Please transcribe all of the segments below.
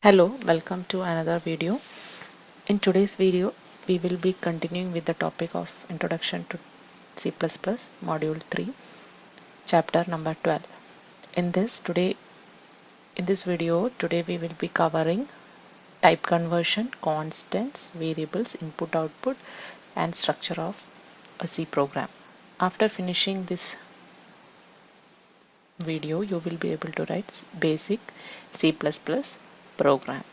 Hello, welcome to another video. In today's video, we will be continuing with the topic of Introduction to C++, Module 3, Chapter number 12. In this video, today we will be covering type conversion, constants, variables, input output, and structure of a C program. After finishing this video, you will be able to write basic C++ program.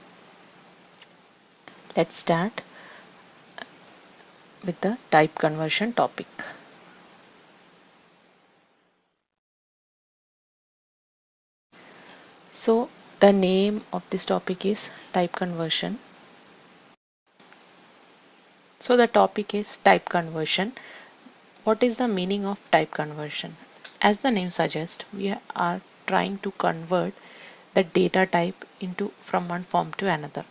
Let's start with the type conversion topic. So the name of this topic is type conversion. So the topic is type conversion. What is the meaning of type conversion? As the name suggests, we are trying to convert the data type into from one form to another.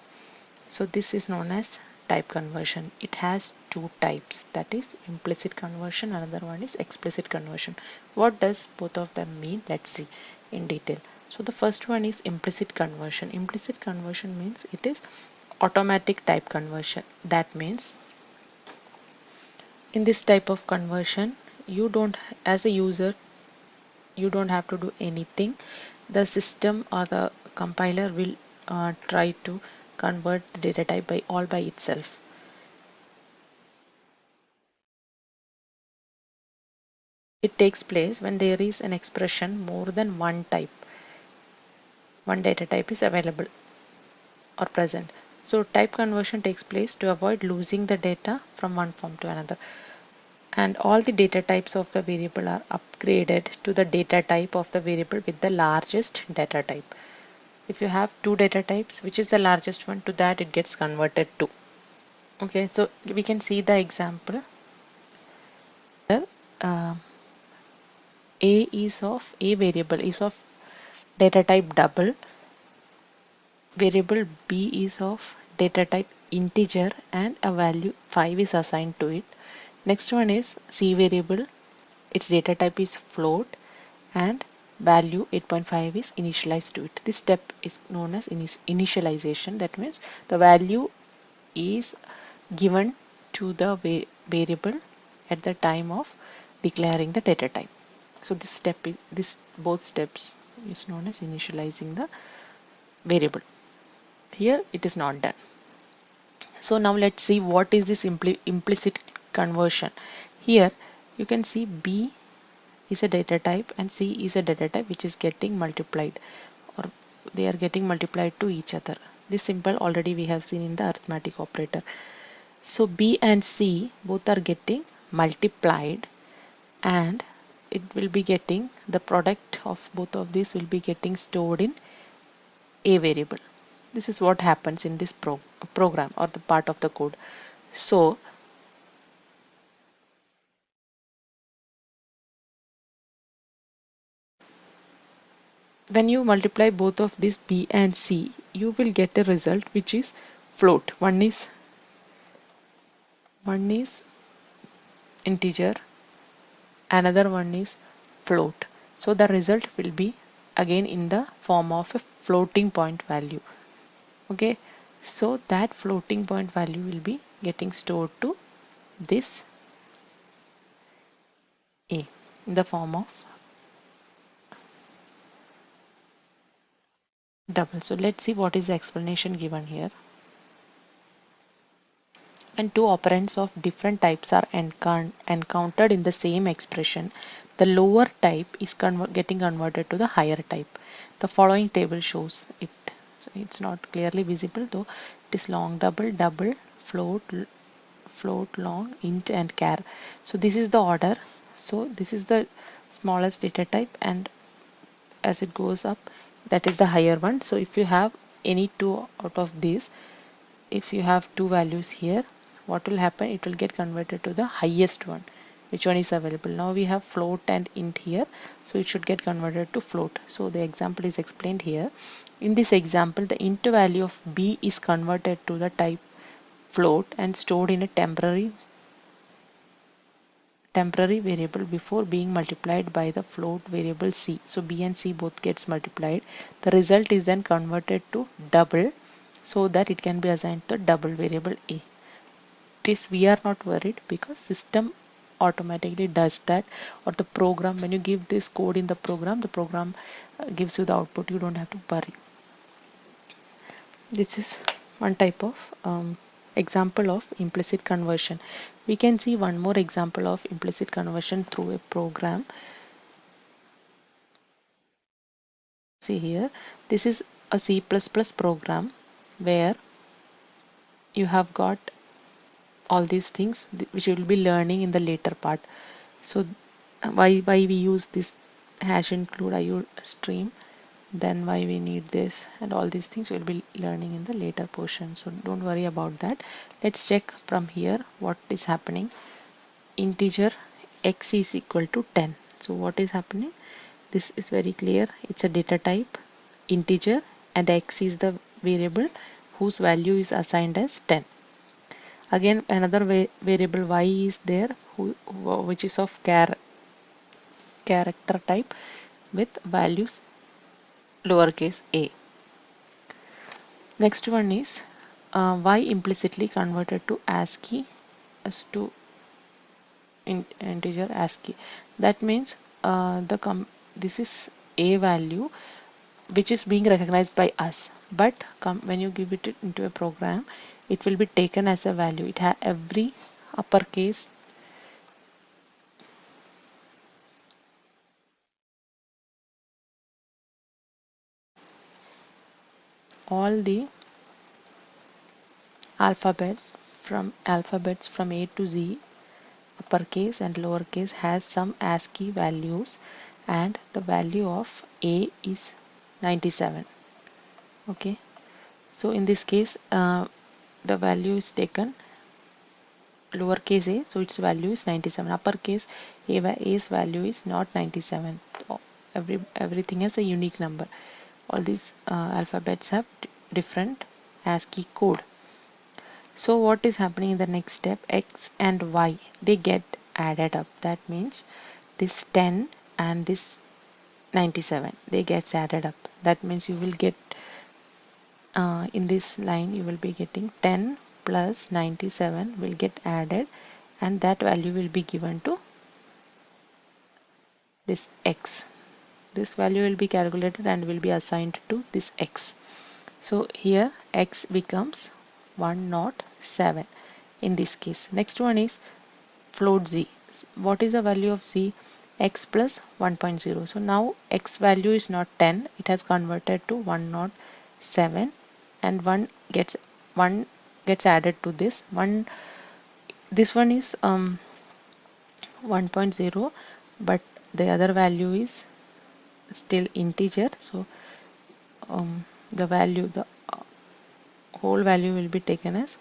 So this is known as type conversion. It has two types, that is implicit conversion, another one is explicit conversion. What does both of them mean? Let's see in detail. So the first one is implicit conversion. Implicit conversion means it is automatic type conversion. That means in this type of conversion, you don't, as a user, you don't have to do anything. The system or the compiler will try to convert the data type by itself. It takes place when there is an expression more than one data type is available or present. So type conversion takes place to avoid losing the data from one form to another. And all the data types of the variable are upgraded to the data type of the variable with the largest data type. If you have two data types, which is the largest one, to that it gets converted to. Okay, so we can see the example. Uh, a variable is of data type double, variable b is of data type integer, and a value 5 is assigned to it. Next one is c variable, its data type is float and value 8.5 is initialized to it. This step is known as initialization. That means the value is given to the variable at the time of declaring the data type. So this both steps is known as initializing the variable. Here it is not done. So now let's see what is this implicit conversion. Here you can see B is a data type and C is a data type which is getting multiplied, or they are getting multiplied to each other. This simple already we have seen in the arithmetic operator. So B and C both are getting multiplied, and it will be getting the product of both of these will be getting stored in a variable. This is what happens in this program or the part of the code. So when you multiply both of these B and C, you will get a result which is float. One is integer, another one is float. So the result will be again in the form of a floating point value. Okay, so that floating point value will be getting stored to this A in the form of double. So let's see what is the explanation given here. When two operands of different types are encountered in the same expression, the lower type is getting converted to the higher type. The following table shows it. So it's not clearly visible, though it is long double, double, float, long, int, and char. So this is the order. So this is the smallest data type, and as it goes up, that is the higher one. So if you have any two out of these, if you have two values here, what will happen? It will get converted to the highest one, which one is available. Now we have float and int here, so it should get converted to float. So the example is explained here. In this example, the int value of b is converted to the type float and stored in a temporary variable before being multiplied by the float variable c. So b and c both gets multiplied. The result is then converted to double so that it can be assigned to double variable a. This we are not worried because system automatically does that, or the program, when you give this code in the program gives you the output. You don't have to worry. This is one type of example of implicit conversion. We can see one more example of implicit conversion through a program. See here, this is a C++ program where you have got all these things which you will be learning in the later part. So why we use this hash include IO stream, then why we need this, and all these things we'll be learning in the later portion, so don't worry about that. Let's check from here what is happening. Integer x is equal to 10. So what is happening? This is very clear. It's a data type integer and x is the variable whose value is assigned as 10. Again another variable y is there which is of character type with values lowercase a. Next one is y implicitly converted to ASCII as to integer ASCII. That means this is a value which is being recognized by us, but when you give it into a program, it will be taken as a value. It has every uppercase all the alphabets from A to Z, uppercase and lowercase, has some ASCII values, and the value of A is 97. Okay, so in this case the value is taken lowercase a, so its value is 97. Uppercase a's value is not 97. So everything has a unique number. All these alphabets have different ASCII code. So what is happening in the next step? X and y, they get added up. That means this 10 and this 97, they gets added up. That means you will get in this line you will be getting 10 plus 97 will get added, and that value will be given to this x. This value will be calculated and will be assigned to this x. So here x becomes 107 in this case. Next one is float z. What is the value of z? X plus 1.0. So now x value is not 10, it has converted to 107, and 1 gets added to this one. This one is 1.0, but the other value is still integer, so the whole value will be taken as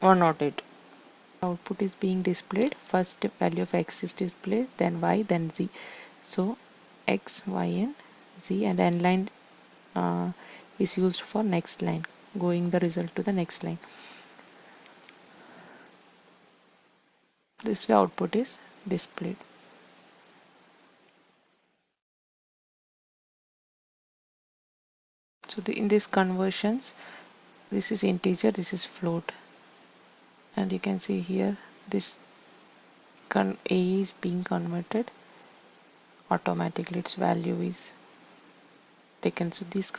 108. Output is being displayed. First value of x is displayed, then y, then z. So x, y, and z, and n line is used for next line, going the result to the next line. This way output is displayed. So in these conversions, this is integer, this is float, and you can see here this a is being converted automatically, its value is taken. So these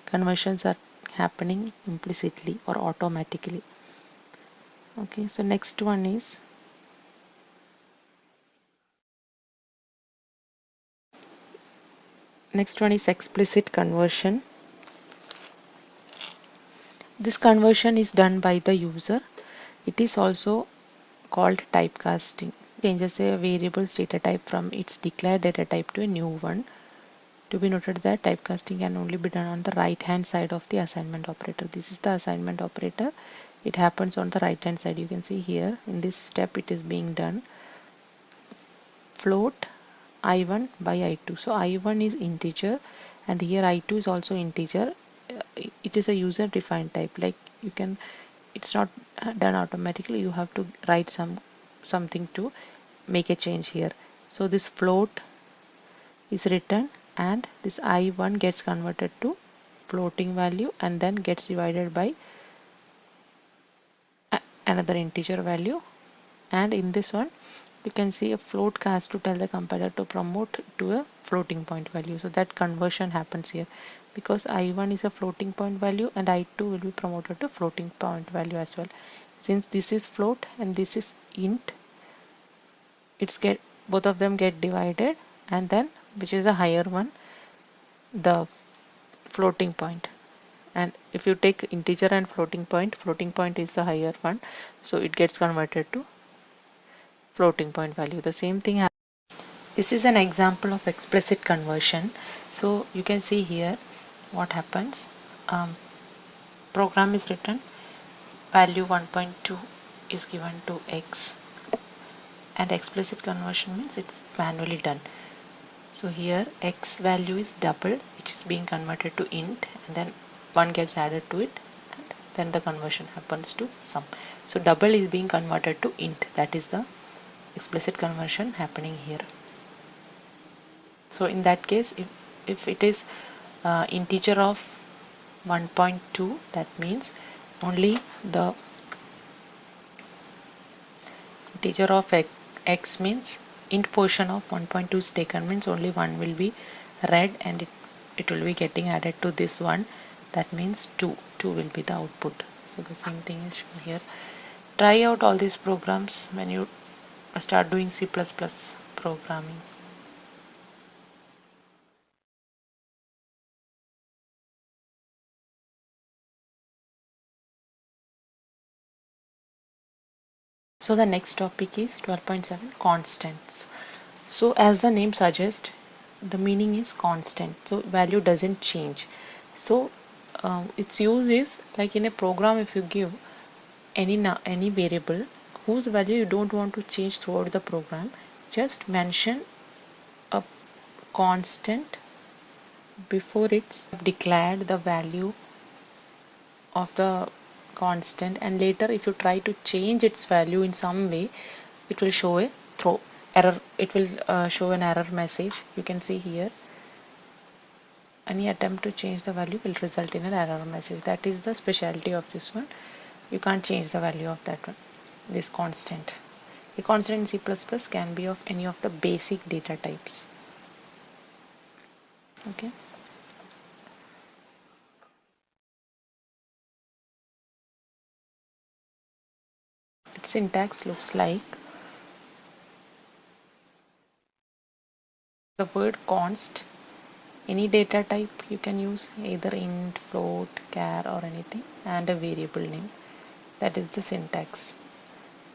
conversions are happening implicitly or automatically. Okay, so next one is explicit conversion. This conversion is done by the user. It is also called typecasting. Changes a variable's data type from its declared data type to a new one. To be noted that typecasting can only be done on the right hand side of the assignment operator. This is the assignment operator. It happens on the right hand side. You can see here in this step it is being done. Float I1 by I2. So I1 is integer and here I2 is also integer. It is a user defined type. Like you can, it's not done automatically. You have to write something to make a change here. So this float is written and this I1 gets converted to floating value and then gets divided by another integer value. And in this one you can see a float has to tell the compiler to promote to a floating point value. So that conversion happens here because I1 is a floating point value and I2 will be promoted to floating point value as well. Since this is float and this is int, it's get both of them get divided, and then which is a higher one, the floating point. And if you take integer and floating point is the higher one, so it gets converted to floating point value. The same thing happens. This is an example of explicit conversion. So you can see here what happens. Program is written, value 1.2 is given to x, and explicit conversion means it's manually done. So here x value is double, which is being converted to int, and then 1 gets added to it, and then the conversion happens to sum. So double is being converted to int. That is the explicit conversion happening here. So in that case, if it is integer of 1.2, that means only the integer of x means int portion of 1.2 is taken, means only one will be read and it will be getting added to this one. That means 2 will be the output. So the same thing is shown here. Try out all these programs when you start doing C++ programming. So the next topic is 12.7 constants. So as the name suggests, the meaning is constant. So value doesn't change. So its use is like in a program, if you give any variable whose value you don't want to change throughout the program, just mention a constant before it's declared the value of the constant, and later if you try to change its value in some way, it will show a throw error. It will show an error message. You can see here, any attempt to change the value will result in an error message. That is the specialty of this one. You can't change the value of that one, this constant. A constant in C++ can be of any of the basic data types. Okay. Its syntax looks like the word const. Any data type you can use, either int, float, char or anything, and a variable name. That is the syntax.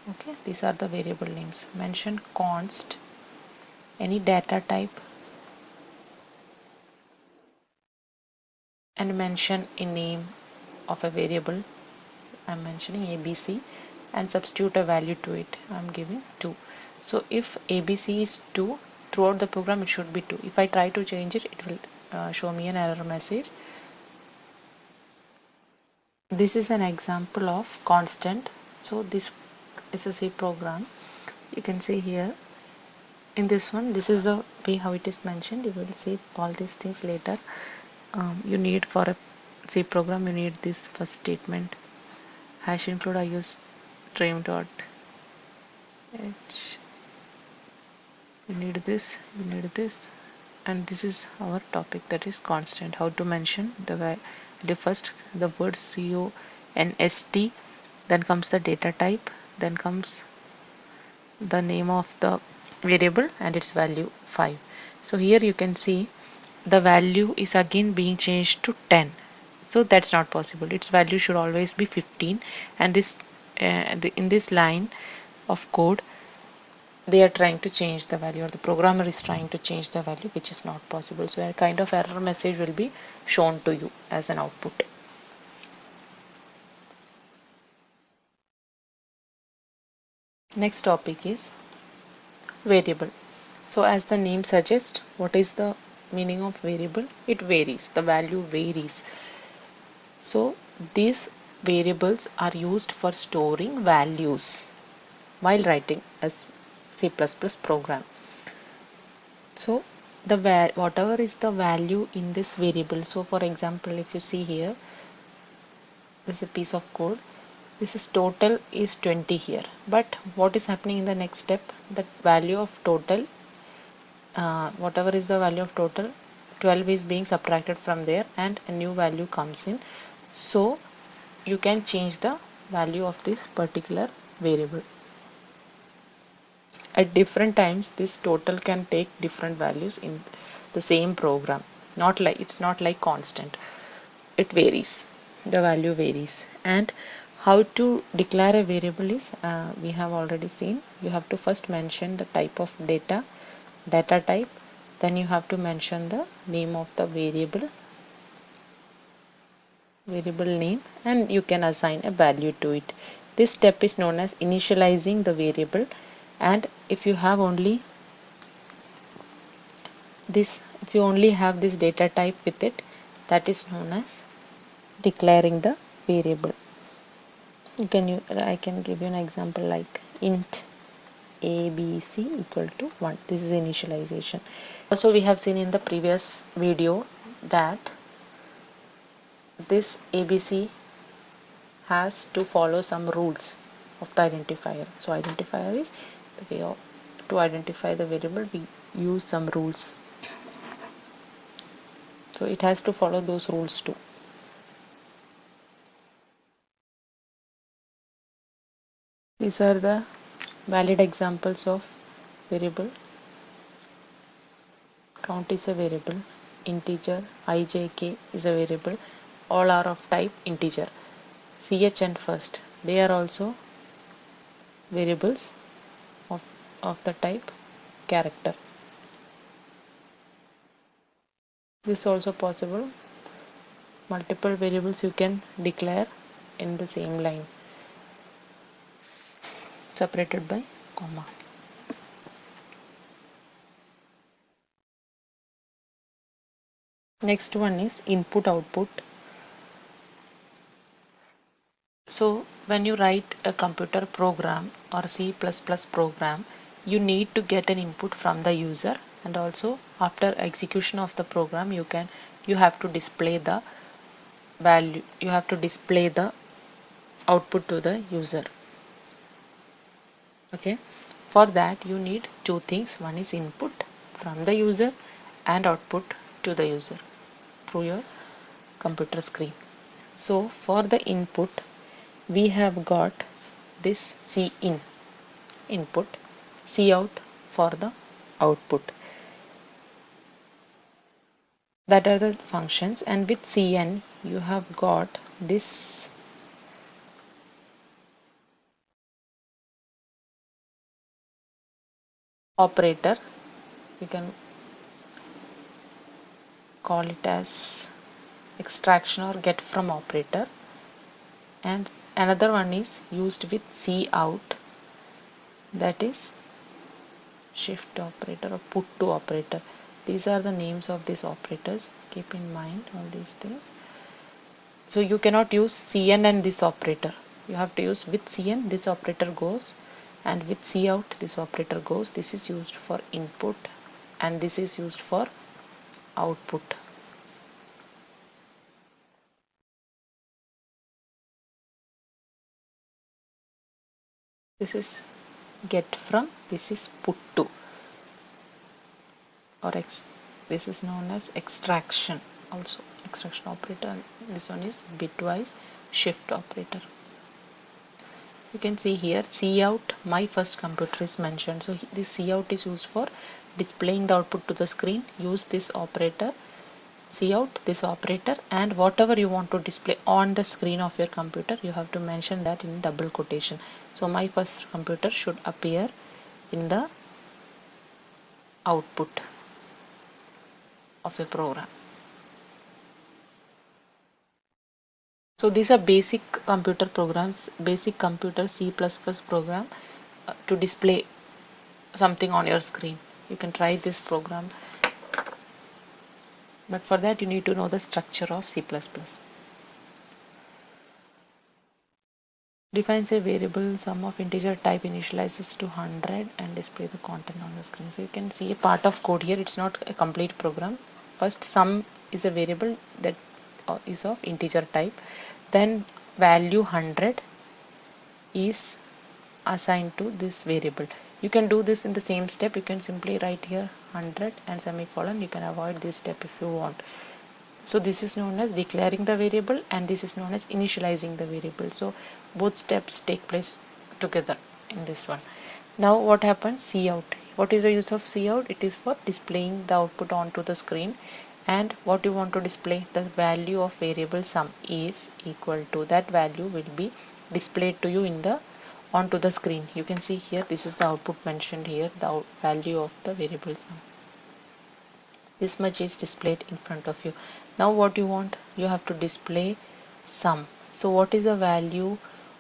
Okay, these are the variable names. Mention const, any data type, and mention a name of a variable. I'm mentioning ABC and substitute a value to it. I'm giving 2. So if ABC is 2, throughout the program it should be 2. If I try to change it, it will show me an error message. This is an example of constant. So this is a C program. You can see here in this one, this is the way how it is mentioned. You will see all these things later. You need for a C program, you need this first statement. Hash include, I use stream dot h. You need this, and this is our topic, that is constant. How to mention the first the word const, then comes the data type, then comes the name of the variable and its value 5. So here you can see the value is again being changed to 10. So that's not possible. Its value should always be 15, and this in this line of code they are trying to change the value, or the programmer is trying to change the value, which is not possible. So a kind of error message will be shown to you as an output. Next topic is variable. So as the name suggests, what is the meaning of variable? It varies. The value varies. So these variables are used for storing values while writing a C++ program. So the whatever is the value in this variable. So for example, if you see here, this is a piece of code. This is total is 20 here. But what is happening in the next step? The value of total, whatever is the value of total, 12 is being subtracted from there and a new value comes in. So you can change the value of this particular variable. At different times, this total can take different values in the same program. Not like it's not like constant. It varies. The value varies. And how to declare a variable is we have already seen. You have to first mention the type of data type. Then you have to mention the name of the variable name, and you can assign a value to it. This step is known as initializing the variable, and if you only have this data type with it, that is known as declaring the variable. I can give you an example like int abc equal to 1. This is initialization. Also, we have seen in the previous video that this abc has to follow some rules of the identifier. So identifier is the way to identify the variable, we use some rules. So it has to follow those rules too. These are the valid examples of variable. Count is a variable. Integer ijk is a variable. All are of type integer. Ch and first, they are also variables of the type character. This is also possible. Multiple variables you can declare in the same line, separated by comma. Next one is input output. So when you write a computer program or C++ program, you need to get an input from the user, and also after execution of the program you have to display the value, you have to display the output to the user. Okay, for that you need two things. One is input from the user and output to the user through your computer screen. So for the input, we have got this cin input, cout for the output. That are the functions, and with cn you have got this operator. You can call it as extraction or get from operator, and another one is used with cout, that is shift operator or put to operator. These are the names of these operators. Keep in mind all these things. So you cannot use cn and this operator. You have to use with cn this operator goes, and with cout this operator goes. This is used for input and this is used for output. This is get from, this is put to, or this is known as extraction, also extraction operator, and this one is bitwise shift operator. You can see here cout, my first computer is mentioned. So this cout is used for displaying the output to the screen. Use this operator, cout, this operator, and whatever you want to display on the screen of your computer, you have to mention that in double quotation. So my first computer should appear in the output of a program. So these are basic computer programs, basic computer C++ program to display something on your screen. You can try this program, but for that you need to know the structure of C++. Defines a variable sum of integer type, initializes to 100 and display the content on the screen. So you can see a part of code here. It's not a complete program. First, sum is a variable that is of integer type. Then value 100 is assigned to this variable. You can do this in the same step. You can simply write here 100 and semicolon. You can avoid this step if you want. So this is known as declaring the variable and this is known as initializing the variable. So both steps take place together in this one. Now what happens? Cout. What is the use of cout? It is for displaying the output onto the screen, and what you want to display, the value of variable sum is equal to that value will be displayed to you in the onto the screen. You can see here, this is the output mentioned here, the value of the variable sum. This much is displayed in front of you. Now what you want, you have to display sum. So what is the value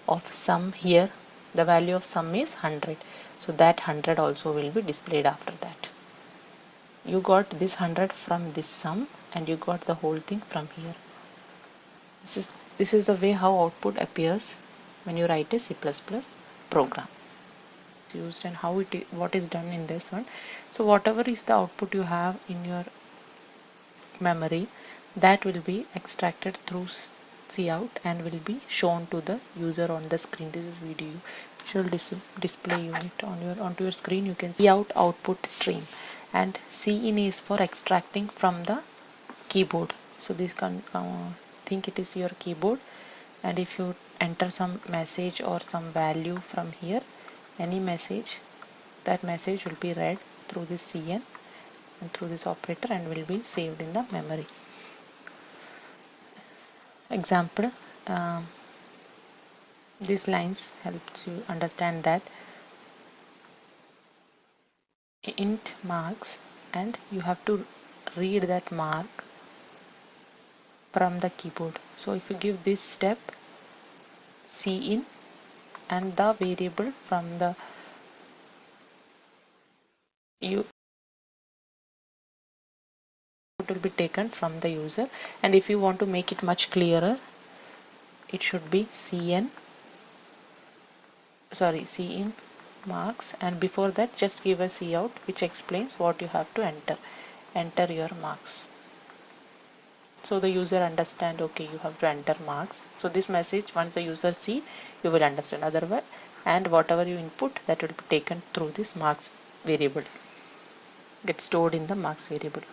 of sum here? The value of sum is 100. So that 100 also will be displayed after that. You got this 100 from this sum and you got the whole thing from here. This is the way how output appears when you write a C++ program. Used and how what is done in this one. So whatever is the output you have in your memory, that will be extracted through cout and will be shown to the user on the screen. This is video visual display unit onto your screen. You can see out output stream, and cin is for extracting from the keyboard. So this can think it is your keyboard, and if you enter some message or some value from here, any message, that message will be read through this cn and through this operator and will be saved in the memory. Example, these lines helps you understand that int marks, and you have to read that mark from the keyboard. So if you give this step cin and the variable from the you it will be taken from the user, and if you want to make it much clearer, it should be cin marks, and before that just give a cout which explains what you have to enter your marks, so the user understand, okay, you have to enter marks. So this message, once the user see, you will understand. Otherwise, and whatever you input, that will be taken through this marks variable, get stored in the marks variable.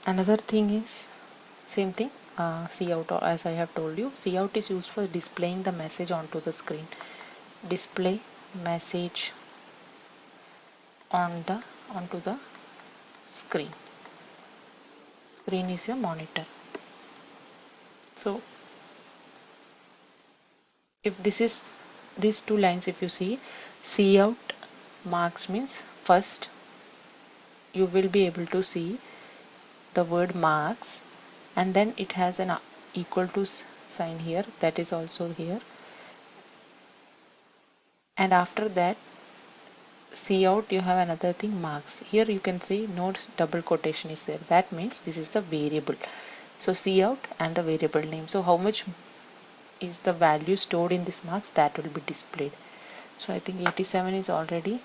Another thing is same thing, cout, or as I have told you, cout is used for displaying the message onto the screen. Display message onto the screen. Screen is your monitor. So if this is these two lines, if you see, cout marks means first you will be able to see the word marks, and then it has an equal to sign here, that is also here, and after that cout you have another thing, marks. Here you can see no double quotation is there, that means this is the variable. So cout and the variable name, so how much is the value stored in this marks, that will be displayed. So I think 87 is already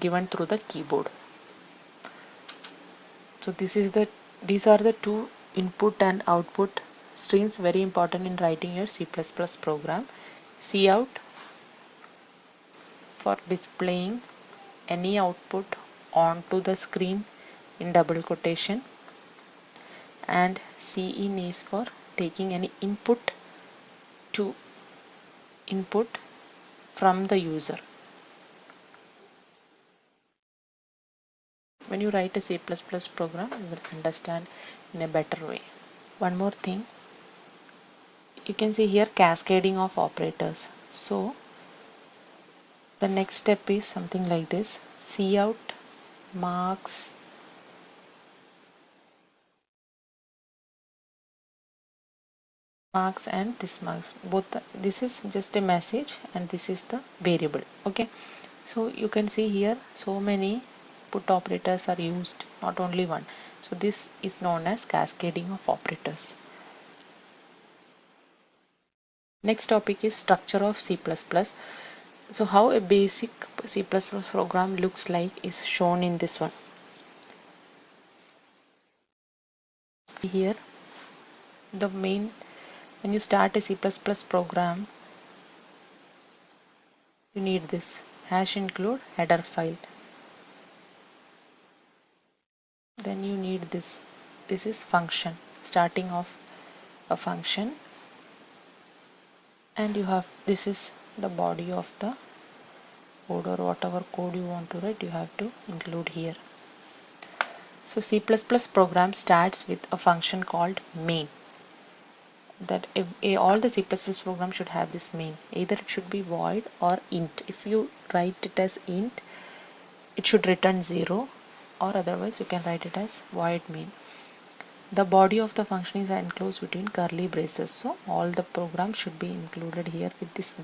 given through the keyboard. So these are the two input and output streams, very important in writing your C++ program. Cout for displaying any output onto the screen in double quotation, and cin is for taking any input from the user. When you write a C++ program, you will understand in a better way. One more thing, you can see here cascading of operators. So the next step is something like this: cout marks and this marks, both this is just a message and this is the variable. Okay, so you can see here so many output operators are used, not only one. So this is known as cascading of operators. Next topic is structure of C++. So how a basic C++ program looks like is shown in this one. Here the main, when you start a C++ program, you need this hash include header file. Then you need this. This is function, starting of a function, and you have, this is the body of the code, or whatever code you want to write you have to include here. So C++ program starts with a function called main. That all the C++ program should have this main. Either it should be void or int. If you write it as int, it should return 0, or otherwise you can write it as void main. The body of the function is enclosed between curly braces. So all the program should be included here with this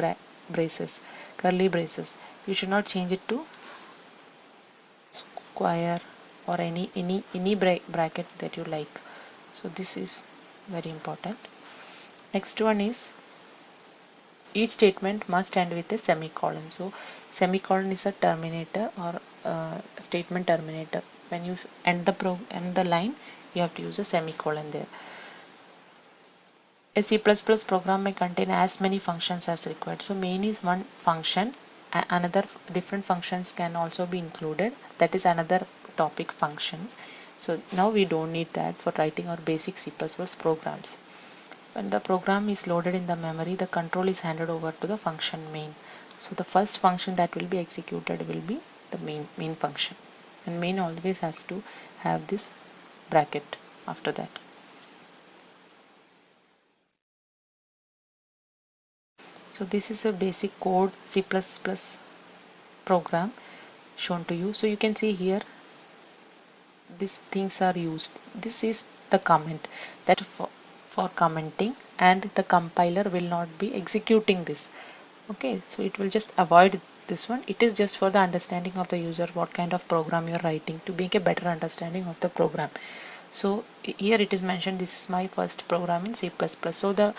braces, curly braces. You should not change it to square or any bracket that you like. So this is very important. Next one is each statement must end with a semicolon. So semicolon is a terminator, or statement terminator. When you end the line, you have to use a semicolon there. A C++ program may contain as many functions as required. So main is one function. Another different functions can also be included. That is another topic, functions. So now we don't need that for writing our basic C++ programs. When the program is loaded in the memory, the control is handed over to the function main. So the first function that will be executed will be the main function. And main always has to have this bracket after that. So this is a basic code C++ program shown to you. So you can see here these things are used. This is the comment, that for commenting, and the compiler will not be executing this. Okay, so it will just avoid this one. It is just for the understanding of the user, what kind of program you're writing, to make a better understanding of the program. So here it is mentioned, this is my first program in C++. So the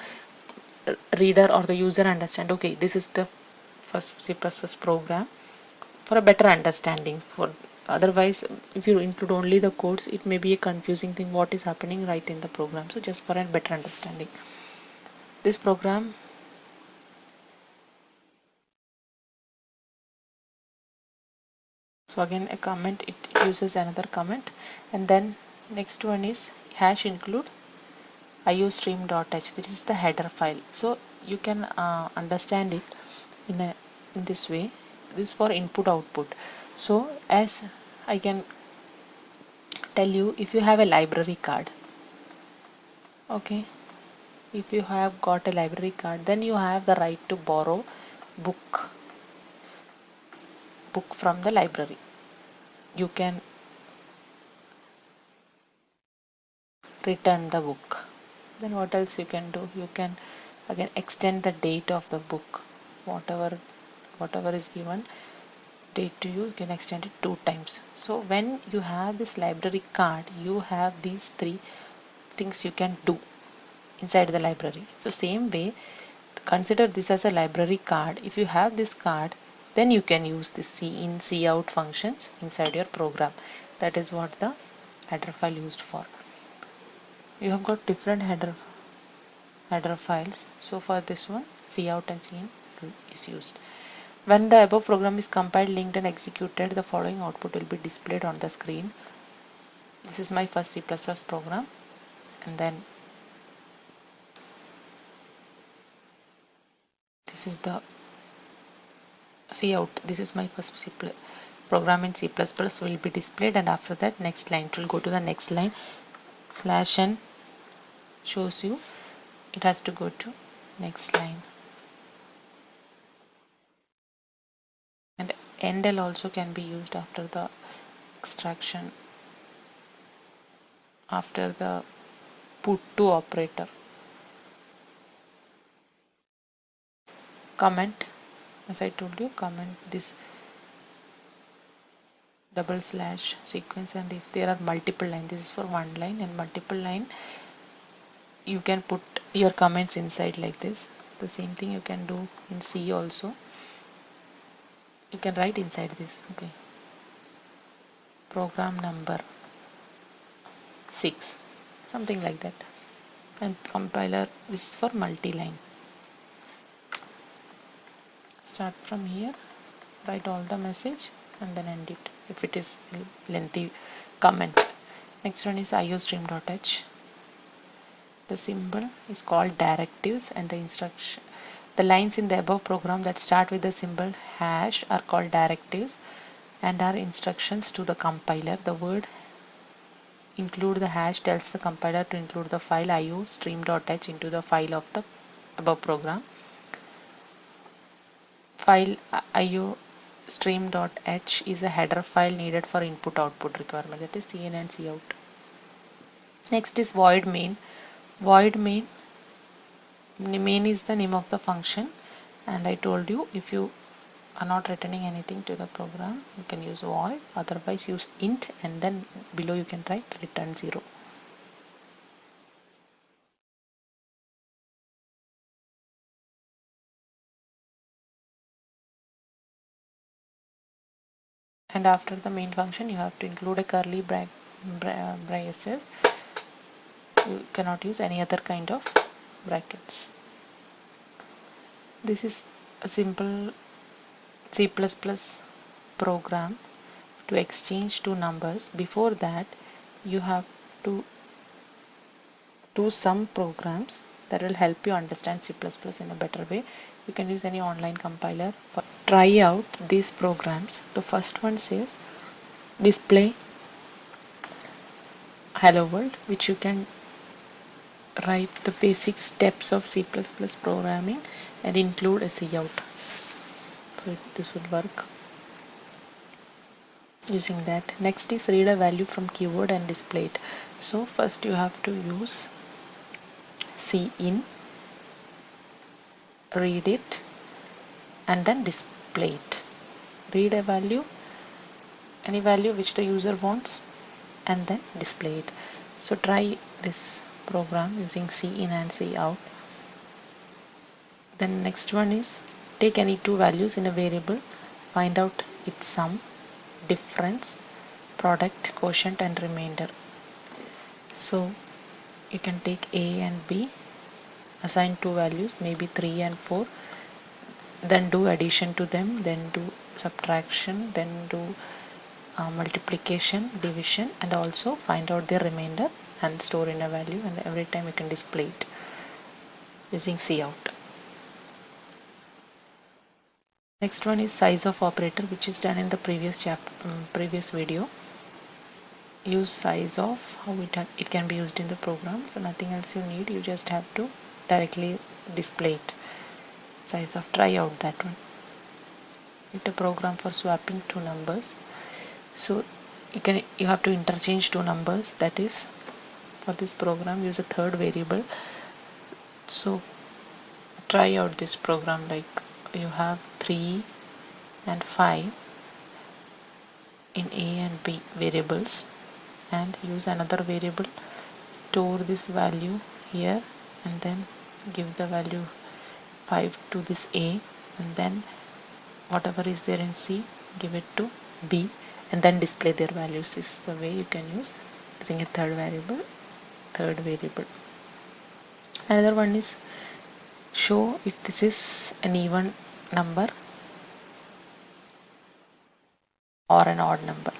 reader or the user understand, okay, this is the first C++ program, for a better understanding. For otherwise, if you include only the codes, it may be a confusing thing what is happening right in the program. So just for a better understanding, this program, so again a comment, it uses another comment. And then next one is hash include iostream.h. This is the header file. So you can understand it in this way. This is for input output. So as I can tell you, if you have a library card, okay, if you have got a library card, then you have the right to borrow book from the library. You can return the book. Then what else you can do? You can again extend the date of the book. Whatever is given date to you, you can extend it 2 times. So when you have this library card, you have these 3 things you can do inside the library. So same way, consider this as a library card. If you have this card, then you can use this cin, cout functions inside your program. That is what the header file used for. You have got different header files. So for this one, cout and cin is used. When the above program is compiled, linked and executed, the following output will be displayed on the screen. This is my first C++ program, and then this is the cout. This is my first program in C++ will be displayed, and after that next line, it will go to the next line. /n shows you it has to go to next line. And endl also can be used after the extraction, after the put to operator. Comment, as I told you, comment, this double slash sequence, and if there are multiple line, this is for one line, and multiple line you can put your comments inside like this. The same thing you can do in C also. You can write inside this. Okay, program number 6, something like that. And compiler, this is for multi-line. Start from here, write all the message and then end it if it is lengthy comment. Next one is iostream.h. The symbol is called directives, and the instruction, the lines in the above program that start with the symbol hash are called directives and are instructions to the compiler. The word include the hash tells the compiler to include the file iostream.h into the file of the above program. File iostream.h is a header file needed for input output requirement, that is cin and cout. Next is void main. Void main is the name of the function, and I told you if you are not returning anything to the program you can use void, otherwise use int, and then below you can write return 0. And after the main function you have to include a curly braces. You cannot use any other kind of brackets. This is a simple C++ program to exchange two numbers. Before that you have to do some programs that will help you understand C++ in a better way. You can use any online compiler. Try out these programs. The first one says display hello world, which you can write the basic steps of C++ programming and include a cout. So this would work using that. Next is read a value from keyword and display it. So first you have to use cin, read it, and then display it. Read a value, any value which the user wants, and then display it. So try this program using cin and cout. Then next one is take any two values in a variable, find out its sum, difference, product, quotient, and remainder. So you can take a and b, assign two values, maybe 3 and 4, then do addition to them, then do subtraction, then do multiplication, division, and also find out their remainder and store in a value, and every time you can display it using cout. Next one is size of operator, which is done in the previous video. Use size of, how it can be used in the program. So nothing else you need, you just have to directly display it. Size of, try out that one. It's a program for swapping two numbers. So you have to interchange two numbers, that is for this program use a third variable. So try out this program, like you have 3 and 5 in a and b variables, and use another variable, store this value here, and then give the value 5 to this a, and then whatever is there in c give it to b, and then display their values. This is the way you can use using a third variable. Another one is show if this is an even number or an odd number.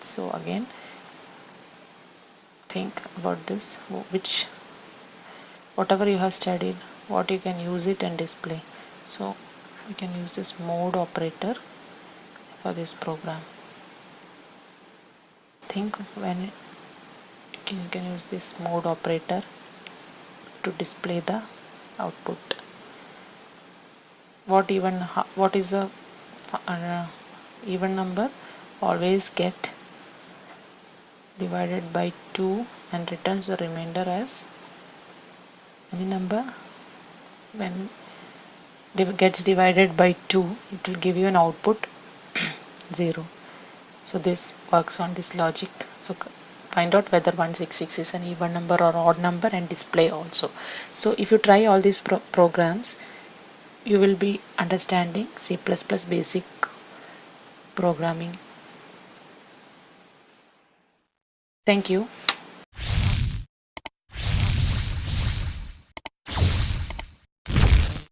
So again think about this, whatever you have studied, what you can use it and display. So we can use this mode operator for this program. Think when you can use this mode operator to display the output. What is a even number? Always get divided by 2 and returns the remainder as any number. When it gets divided by 2, it will give you an output 0. So this works on this logic. So find out whether 166 is an even number or odd number and display also. So if you try all these programs, you will be understanding C++ basic programming. Thank you.